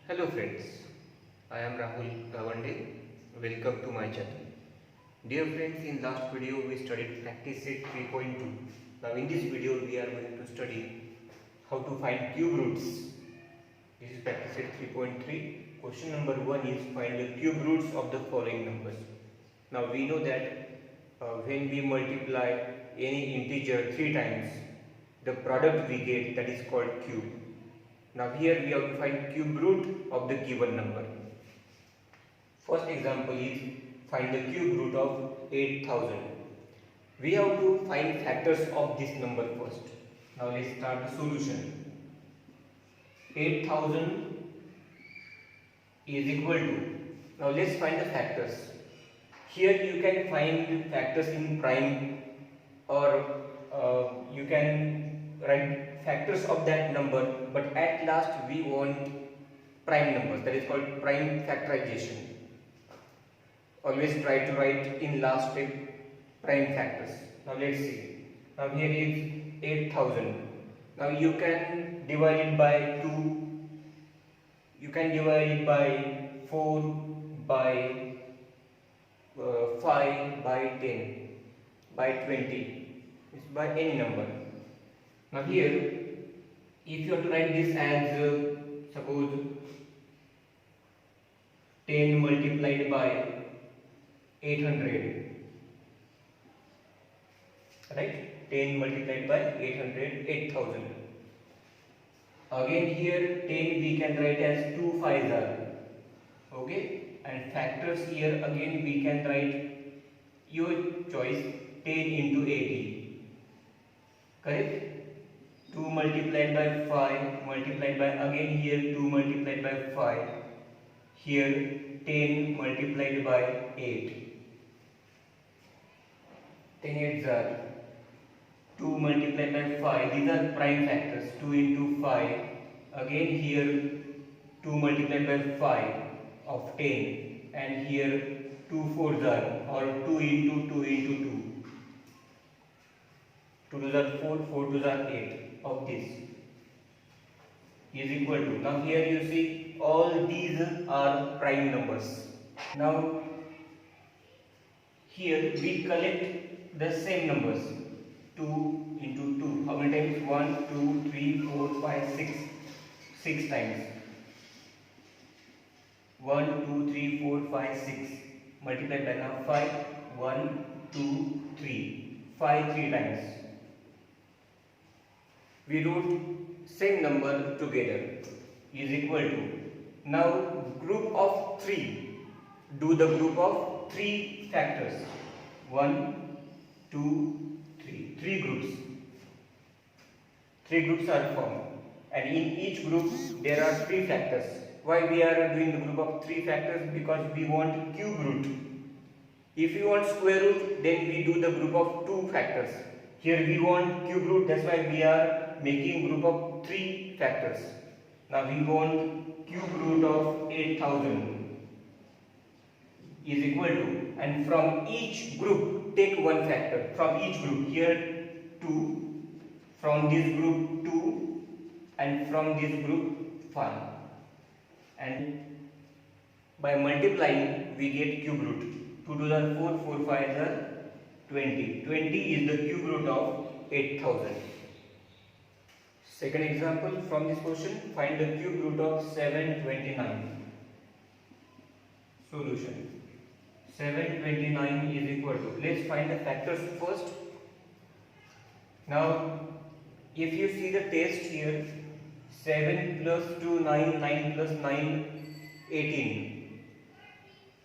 Hello friends, I am Rahul Gavande. Welcome to my channel. Dear friends, in last video we studied practice set 3.2. Now in this video we are going to study how to find cube roots. This is practice set 3.3. Question number 1 is find the cube roots of the following numbers. Now we know that when we multiply any integer 3 times, the product we get, that is called cube. Now here we have to find cube root of the given number. First example is find the cube root of 8000. We have to find factors of this number first. Now let's start the solution. 8000 is equal to, now let's find the factors. Here you can find factors in prime, or you can write factors of that number, but at last we want prime numbers, that is called prime factorization. Always try to write in last step prime factors. Now let's see. Now here is 8000. Now you can divide it by 2, you can divide it by 4, by 5, by 10, by 20, it's by any number. Now here, if you have to write this as suppose 10 multiplied by 800, right? 10 multiplied by 800, 8000. Again here 10 we can write as 2 5s are, okay? And factors here again we can write your choice 10 into 80, correct? 2 multiplied by 5 multiplied by, again here 2 multiplied by 5, here 10 multiplied by 8, 10 8s are 2 multiplied by 5, these are prime factors, 2 into 5, again here 2 multiplied by 5 of 10, and here 2 4s are, or 2 into 2 into 2, 2 2s are 4, 4 2s are 8 of this is equal to, now here you see all these are prime numbers. Now here we collect the same numbers, 2 into 2, how many times? 1 2 3 4 5 6, 6 times, 1 2 3 4 5 6 multiplied by, now 5, 1 2 3 5 3 times. We wrote same number together is equal to, now group of 3, do the group of 3 factors, 1 2 3, 3 groups, 3 groups are formed, and in each group there are 3 factors. Why we are doing the group of 3 factors? Because we want cube root. If you want square root, then we do the group of 2 factors. Here we want cube root, that's why we are making group of 3 factors. Now we want cube root of 8000 is equal to, and from each group take one factor. From each group, here 2, from this group 2, and from this group 5. And by multiplying we get cube root. 2 2s are 4, 4 5s are 20. 20 is the cube root of 8000. Second example from this question, find the cube root of 729. Solution. 729 is equal to, let's find the factors first. Now if you see the test here, 7 plus 2 9, 9 plus 9 18,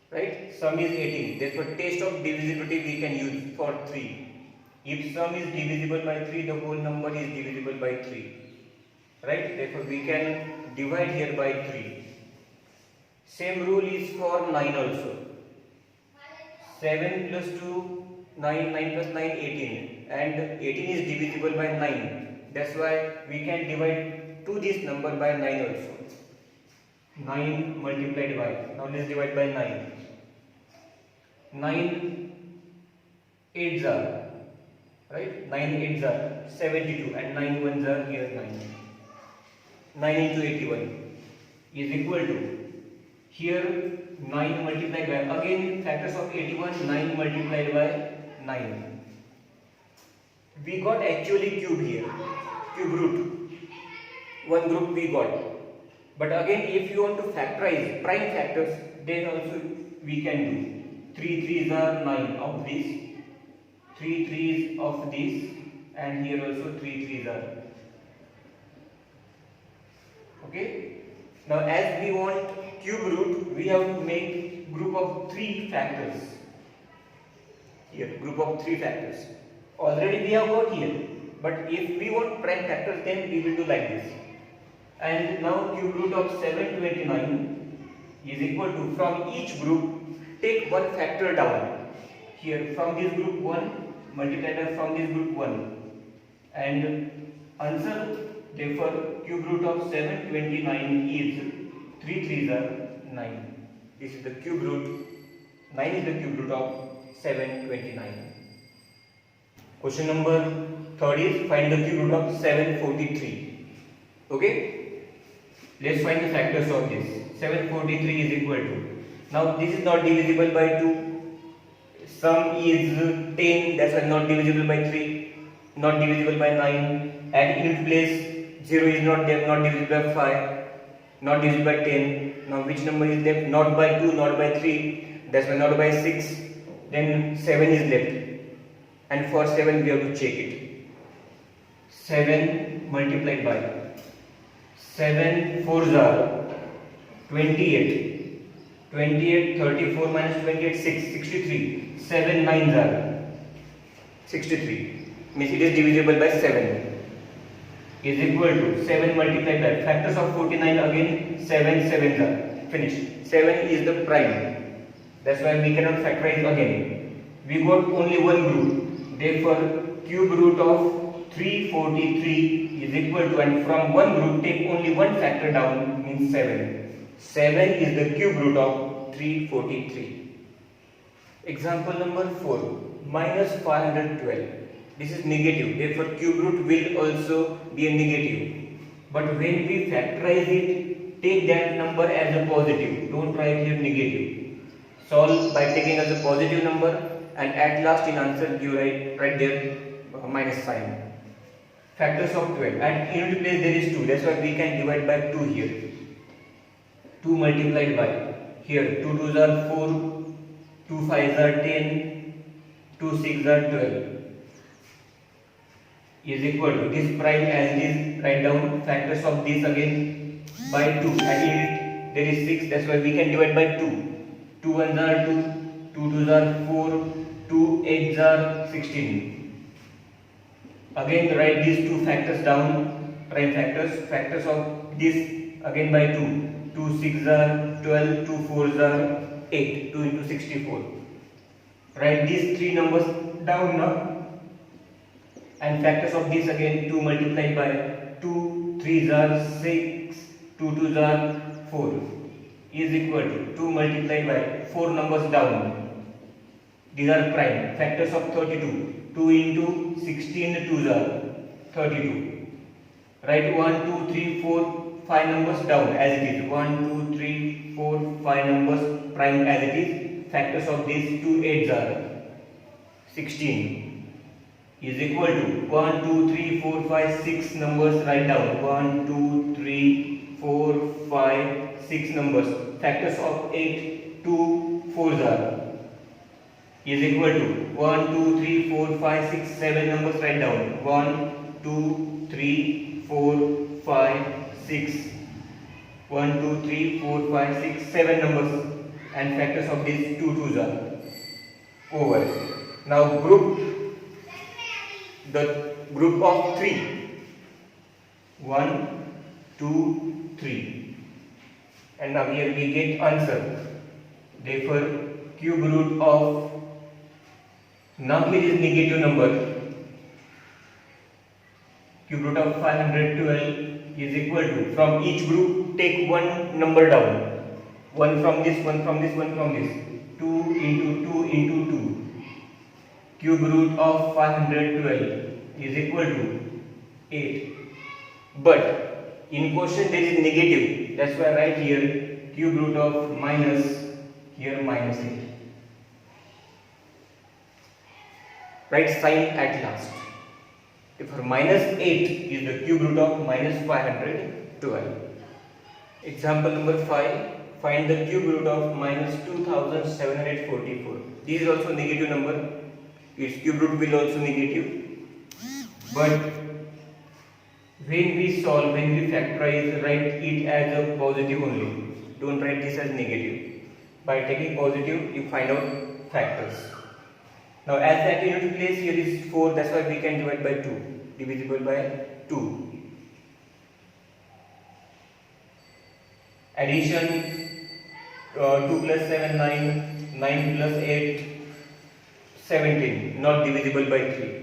right? Sum is 18, therefore test of divisibility we can use for 3. If sum is divisible by 3, the whole number is divisible by 3, right? Therefore we can divide here by 3. Same rule is for 9 also. 7 plus 2 9, 9 plus 9 18, and 18 is divisible by 9, that's why we can divide to this number by 9 also. 9 multiplied by, now let's divide by 9. 9 8s are, right? 9 8s are 72, and 9 1s are here 9. 9 into 81. is equal to, here 9 multiplied by, again factors of 81, 9 multiplied by 9. We got actually cube here, cube root, one group we got. But again, if you want to factorize prime factors, then also we can do. 3 3s are 9 of this, 3 3s of this, and here also 3 3s are. Okay. Now as we want cube root, we have to make group of 3 factors. Here, group of 3 factors. Already we have got here. But if we want prime factors, then we will do like this. And now cube root of 729 is equal to, from each group, take one factor down. Here, from this group 1, multiplied from this group 1. And answer, therefore, cube root of 729 is 3 3s are 9. This is the cube root. 9 is the cube root of 729. Question number 3rd is, find the cube root of 743. Okay? Let's find the factors of this. 743 is equal to, now this is not divisible by 2. Sum is 10, that's why not divisible by 3. Not divisible by 9. At unit place, 0 is not there, not divisible by 5. Not divisible by 10. Now which number is left? Not by 2, not by 3. That's why not by 6. Then 7 is left. And for 7 we have to check it. 7 multiplied by 7 4s are 28. 28, 34 minus 28, 6, 63. 7 9s are 63. Means it is divisible by 7. Is equal to 7 multiplied by, factors of 49 again, 7 7s are finished. 7 is the prime. That's why we cannot factorize again. We got only one group. Therefore, cube root of 343 is equal to, and from one group take only one factor down, means 7. 7 is the cube root of 343. Example number 4, minus 512. This is negative, therefore cube root will also be a negative. But when we factorize it, take that number as a positive. Don't write here negative. Solve by taking as a positive number, and at last in answer you write there minus sign. Factors of 12. At unit place there is 2. That's why we can divide by 2 here. 2 multiplied by, here 2 2s are 4, 2 5s are 10, 2 6s are 12. Is equal to, this prime as it is, write down factors of this again by 2. At unit there is 6. That's why we can divide by 2. 2 1s are 2, 2 2s are 4, 2 8s are 16. Again write these two factors down, prime factors. Factors of this again by 2. 2 6s are 12, 2 4s are 8, 2 into 64. Write these three numbers down now. And factors of this again, 2 multiplied by 2 3s are 6, 2 2s are 4 is equal to 2 multiplied by 4 numbers down. These are prime. Factors of 32. 2 into 16 2s are 32. Write 1 2 3 4 5 numbers down as it is. 1 2 3 4 5 numbers prime as it is. Factors of these 2 8s are 16. Is equal to 1 2 3 4 5 6 numbers, write down 1 2 3 4 5 6 numbers. Factors of 8 2 4s are is equal to 1 2 3 4 5 6 7 numbers, write down 1 2 3 4 5 6 1 2 3 4 5 6 7 numbers, and factors of these 2 2s are over. Now group the group of 3, 1 2 3, and now here we get answer. Therefore cube root of, now here is negative number, cube root of 512 is equal to, from each group take one number down, one from this, one from this, one from this, 2 into 2 into 2. Cube root of 512 is equal to 8. But in question there is negative. That's why I write here cube root of minus, here minus 8. Write sign at last. For minus 8 is the cube root of minus 512. Example number 5. Find the cube root of minus 2744. This is also negative number. Its cube root will also negative. But when we solve, when we factorize, write it as a positive only. Don't write this as negative. By taking positive, you find out factors. Now as the unit place here is 4, that's why we can divide by 2. Divisible by 2. Addition 2 plus 7, 9, 9 plus 8, 17, not divisible by 3.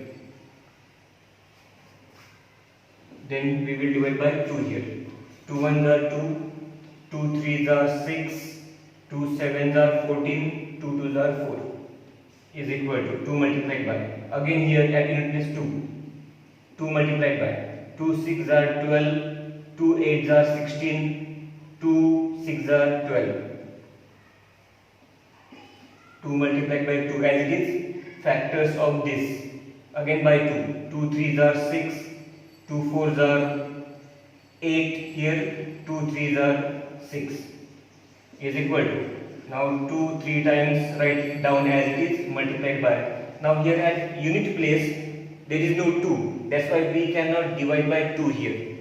Then we will divide by 2 here. 2 1s are 2, 2 3s are 6, 2 7s are 14, 2 2s are 4 is equal to 2 multiplied by. Again here at unit place 2. 2 multiplied by. 2 6s are 12, 2 8s are 16, 2 6s are 12. 2 multiplied by 2 as it is. Factors of this. Again by 2. 2 3s are 6. 2 4s are 8 here, 2 3s are 6 is equal to, now 2 3 times write down as it is, multiplied by. Now here at unit place there is no 2, that's why we cannot divide by 2 here.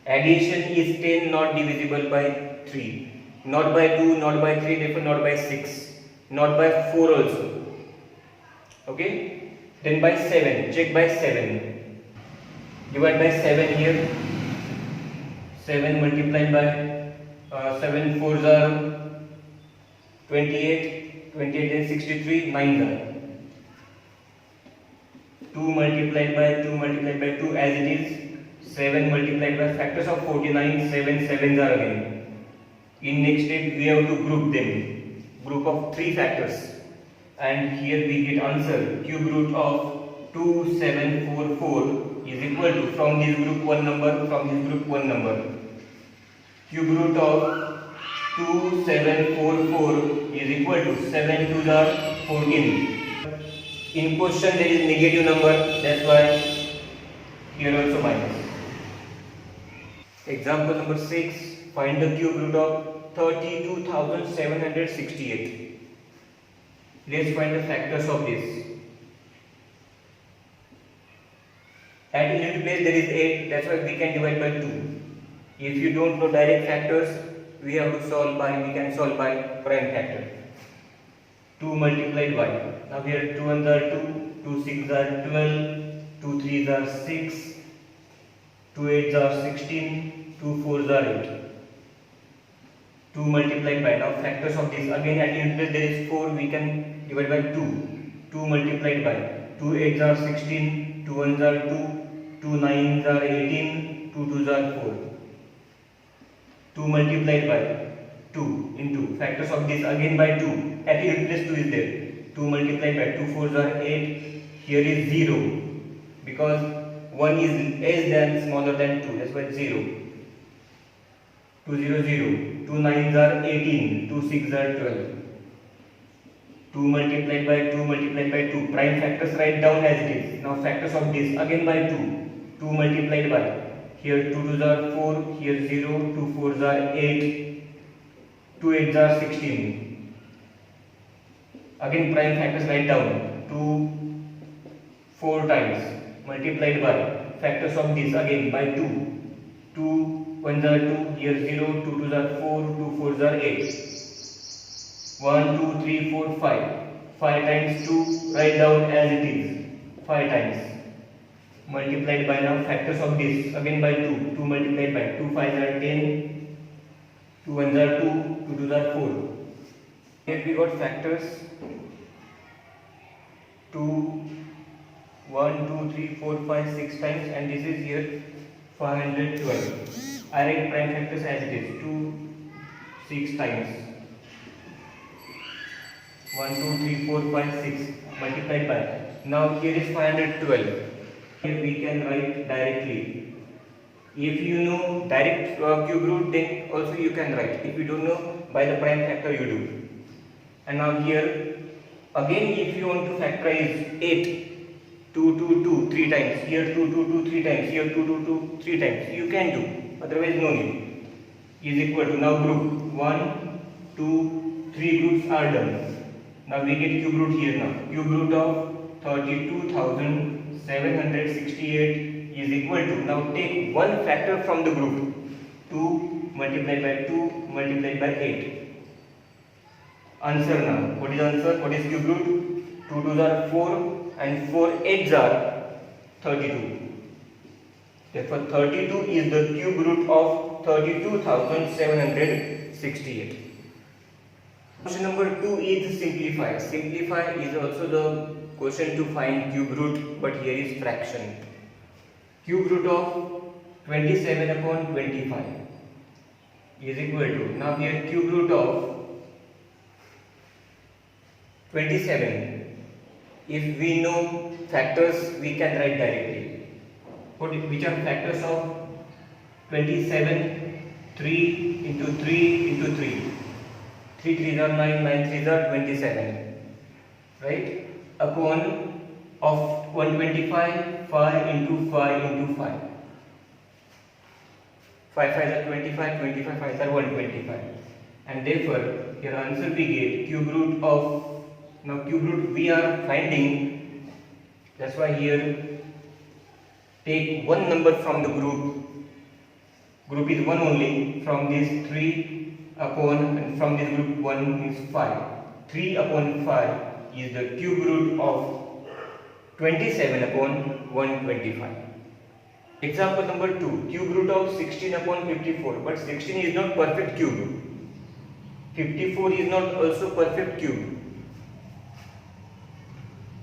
Addition is 10, not divisible by 3, not by 2, not by 3, therefore not by 6, not by 4 also. Okay, then by 7, check by 7. Divide by 7 here. 7 multiplied by 7 4s are 28, 28 and 63, 9 are. 2 multiplied by 2 as it is. 7 multiplied by factors of 49, 7 7s are again. In next step we have to group them. Group of 3 factors. And here we get answer cube root of 2744 is equal to, from this group one number, from this group one number. Cube root of 2744 is equal to 7 2s are 14. In question there is negative number, that's why here also minus. Example number 6. Find the cube root of 32,768. Let's find the factors of this. At unit place there is 8, that's why we can divide by 2. If you don't know direct factors, we have to solve by, we can solve by prime factor. 2 multiplied by, now here 2 1s are 2, 2 6s are 12, 2 3s are 6, 2 8s are 16, 2 4s are 8. 2 multiplied by, now factors of this, again at unit place there is 4, we can divide by 2. 2 multiplied by, 2 8s are 16, 2 1s are 2, 2 9s are 18, 2 2s are 4. 2 multiplied by 2 into factors of this, again by 2. At unit place 2 is there. 2 multiplied by 2 4s are 8. Here is 0 because 1 is less than smaller than 2. That's why 0. 2 0 0. 2 9s are 18. 2 6s are 12. 2 multiplied by 2. Prime factors write down as it is. Now factors of this, again by 2. 2 multiplied by, here 2 2s are 4, here 0, 2 4s are 8, 2 8s are 16. Again prime factors write down. 2 4 times multiplied by factors of this, again by 2. 2 1s are 2, here 0, 2 2s are 4, 2 4s are 8. 1 2 3 4 5. 5 times 2 write down as it is. 5 times. Multiplied by, now factors of this, again by 2. 2 multiplied by 2 5s are 10, 2 1s are 2, 2 2s are 4. Here we got factors 2 1 2 3 4 5 6 times, and this is here 512. I write prime factors as it is. 2 6 times 1 2 3 4 5 6 multiplied by, now here is 512. Here we can write directly If you know direct cube root, then also you can write. If you don't know, by the prime factor you do. And now here again, if you want to factorize 8, 2, 2, 2 3 times, here 2, 2, 2 3 times, here 2, 2, 2 3 times, you can do, otherwise no need. Is equal to, now group 1, 2, 3 groups are done. Now we get cube root here. Now cube root of 32,768 is equal to, now take one factor from the group, 2 multiplied by 2 multiplied by 8. Answer now. What is answer? What is cube root? 2 2s are 4 and 4 8s are 32. Therefore 32 is the cube root of 32,768. Question number 2 is simplify. Simplify is also the question to find cube root, but here is fraction. Cube root of 27 upon 25 is equal to, now here cube root of 27. If we know factors, we can write directly. Which are factors of 27? 3 into 3 into 3. 3 3s are 9, 9 3s are 27. Right? Upon of 125, 5 into 5 into 5. 5 5s are 25, 25 5s are 125. And therefore, your answer we get cube root of, now cube root we are finding, that's why here take one number from the group. Group is 1 only. From this 3 upon, and from this group 1 is 5. 3 upon 5 is the cube root of 27 upon 125. Example number 2, cube root of 16 upon 54. But 16 is not perfect cube. 54 is not also perfect cube.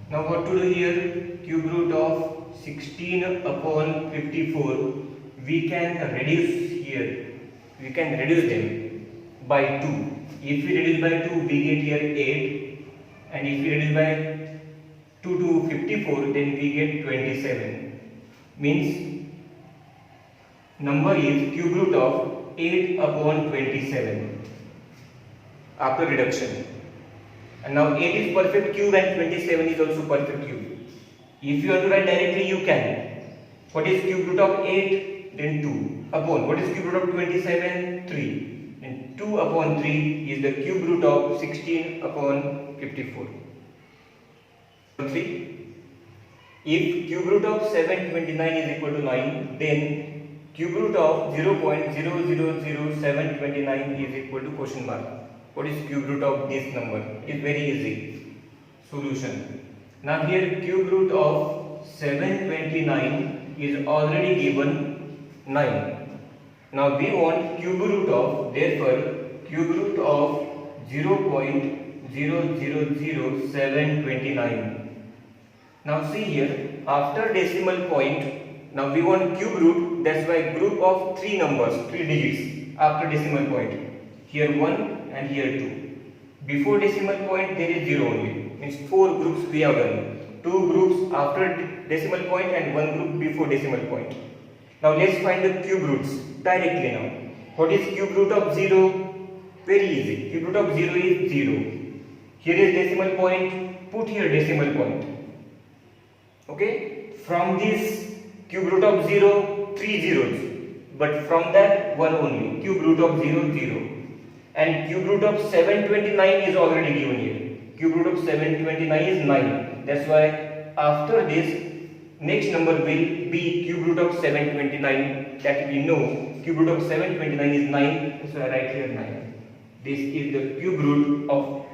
Now what to do here? Cube root of 16 upon 54, we can reduce here. We can reduce them by 2. If we reduce by 2, we get here 8. And if we reduce by 2 to 54, then we get 27. Means number is cube root of 8 upon 27 after reduction. And now 8 is perfect cube and 27 is also perfect cube. If you want to write directly, you can. What is cube root of 8? Then 2 upon. What is cube root of 27? 3. And 2 upon 3 is the cube root of 16 upon 54. 3. If cube root of 729 is equal to 9, then cube root of 0.000729 is equal to question mark. What is cube root of this number? It is very easy. Solution. Now here cube root of 729 is already given 9. Now we want cube root of, therefore cube root of 0.000729. Now see here, after decimal point, now we want cube root, that's why group of 3 numbers, 3 digits after decimal point. Here 1 and here 2. Before decimal point there is 0 only. Means 4 groups we have done. 2 groups after decimal point and 1 group before decimal point. Now let's find the cube roots directly now. What is cube root of 0? Very easy. Cube root of 0 is 0. Here is decimal point. Put here decimal point. Okay. From this cube root of 0, 3 zeros. But from that 1 only. Cube root of 0, 0. And cube root of 729 is already given here. Cube root of 729 is 9. That's why after this, next number will be cube root of 729. That we know cube root of 729 is 9. That's why I write here 9. This is the cube root of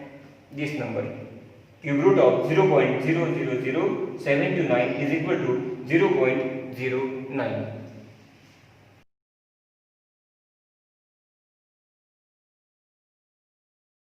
this number. Cube root of 0.000729 is equal to 0.09.